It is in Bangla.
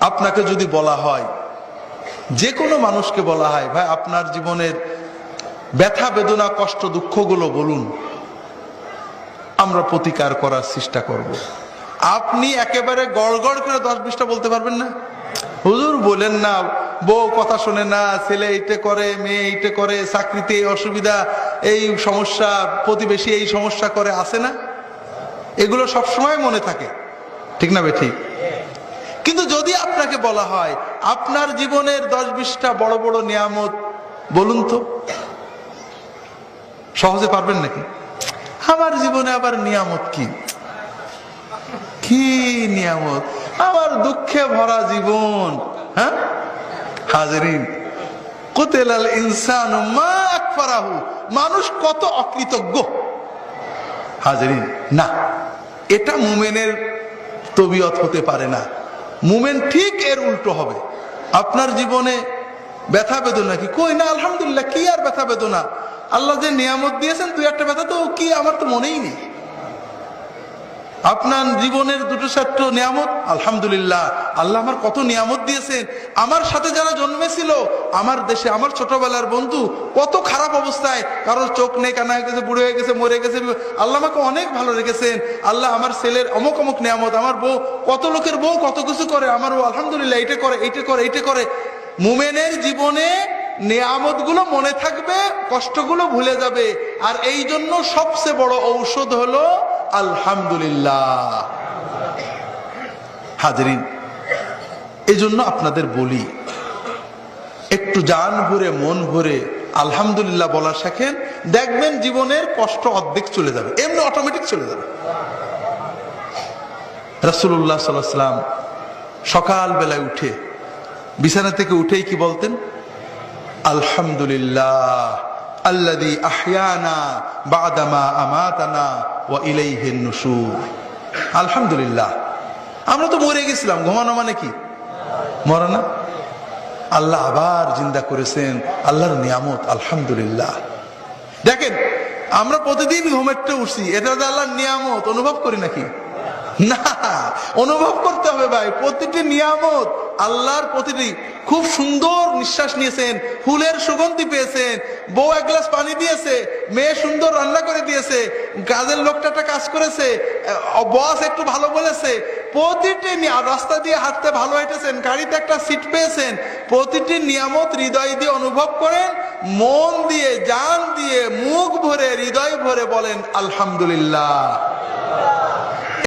আপনাকে যদি বলা হয়, যে কোনো মানুষকে বলা হয়, ভাই আপনার জীবনের ব্যথা বেদনা কষ্ট দুঃখগুলো বলুন, আমরা প্রতিকার করার চেষ্টা করব। আপনি একেবারে গড়গড় করে 10-20টা বলতে পারবেন না? হুজুর বলেন না, বউ কথা শোনে না, ছেলে এইটা করে, মেয়ে এইটা করে, চাকরিতে এই অসুবিধা, এই সমস্যা, প্রতিবেশী এই সমস্যা করে, আছে না? এগুলো সবসময় মনে থাকে, ঠিক না বেঠিক? কিন্তু যদি আপনাকে বলা হয় আপনার জীবনের 10-20টা বড় বড় নিয়ামত বলুন তো, সহজে পারবেন নাকি? আমার জীবনে আবার নিয়ামত কি? কি নিয়ামত? আমার দুঃখে ভরা জীবন। হ্যাঁ হাজরিন, কুতিলাল ইনসানু মা আকফারাহু, মানুষ কত অকৃতজ্ঞ। হাজরিন, না, এটা মুমিনের তবিয়ত হতে পারে না। মুমিন ঠিক এর উল্টো হবে। আপনার জীবনে ব্যথা বেদনা কি? কই না, আলহামদুলিল্লাহ, কি আর ব্যথা বেদনা? আল্লাহ যে নিয়ামত দিয়েছেন, তুই একটা ব্যথা তো কি, আমার তো মনেই নেই। আপনার জীবনের 2-4টা নিয়ামত, আলহামদুলিল্লাহ, আল্লাহ আমার কত নিয়ামত দিয়েছেন। আমার সাথে যারা জন্মেছিল, আমার দেশে আমার ছোটবেলার বন্ধু কত খারাপ অবস্থায়, কারোর চোখ নেই, কানা হয়ে গেছে, বুড়ো হয়ে গেছে, মরে গেছে, আল্লাহ আমাকে অনেক ভালো রেখেছেন। আল্লাহ আমার ছেলের অমুক অমুক নিয়ামত, আমার বউ, কত লোকের বউ কত কিছু করে, আমার বউ আলহামদুলিল্লাহ এইটা করে, এইটা করে, এইটা করে। মুমিনের জীবনে নিয়ামত গুলো মনে থাকবে, কষ্টগুলো ভুলে যাবে। আর এই জন্য সবচেয়ে বড় ঔষধ হলো আলহামদুলিল্লাহ। হাজরিন, এই জন্য আপনাদের বলি, একটু জান ভরে মন ভরে আলহামদুলিল্লাহ বলা শেখেন, দেখবেন জীবনের কষ্ট অর্ধেক চলে যাবে, এমনি অটোমেটিক চলে যাবে। রাসূলুল্লাহ সাল্লাল্লাহু আলাইহি ওয়াসাল্লাম সকাল বেলায় উঠে, বিছানা থেকে উঠেই কি বলতেন? আলহামদুলিল্লাহ আল্লাযী আহয়ানা বা'দামা আমাতানা ওয়া ইলাইহিন নুশুর। আলহামদুলিল্লাহ, আমরা তো মরে গেছিলাম, ঘুমানো মানে কি? মরা না? আল্লাহ আবার জিন্দা করেছেন, আল্লাহর নিয়ামত, আলহামদুলিল্লাহ। দেখেন, আমরা প্রতিদিন ঘুমেরটা উঠছি, এটা যে আল্লাহর নিয়ামত, অনুভব করি নাকি? না, অনুভব করতে হবে ভাই। প্রতিটি নিয়ামত আল্লাহর, প্রতিটি। খুব সুন্দর নিঃশ্বাস নিয়েছেন, ফুলের সুগন্ধি পেয়েছেন, বউ এক গ্লাস পানি দিয়েছে, মেয়ে সুন্দর রান্না করে দিয়েছে, কাজের লোকটা একটা কাজ করেছে, বস একটু ভালো বলেছে, প্রতিটি রাস্তা দিয়ে হাঁটতে ভালো হেঁটেছেন, গাড়িতে একটা সিট পেয়েছেন। প্রতিটি নিয়ামত হৃদয় দিয়ে অনুভব করেন, মন দিয়ে, জান দিয়ে, মুখ ভরে, হৃদয় ভরে বলেন আলহামদুলিল্লাহ।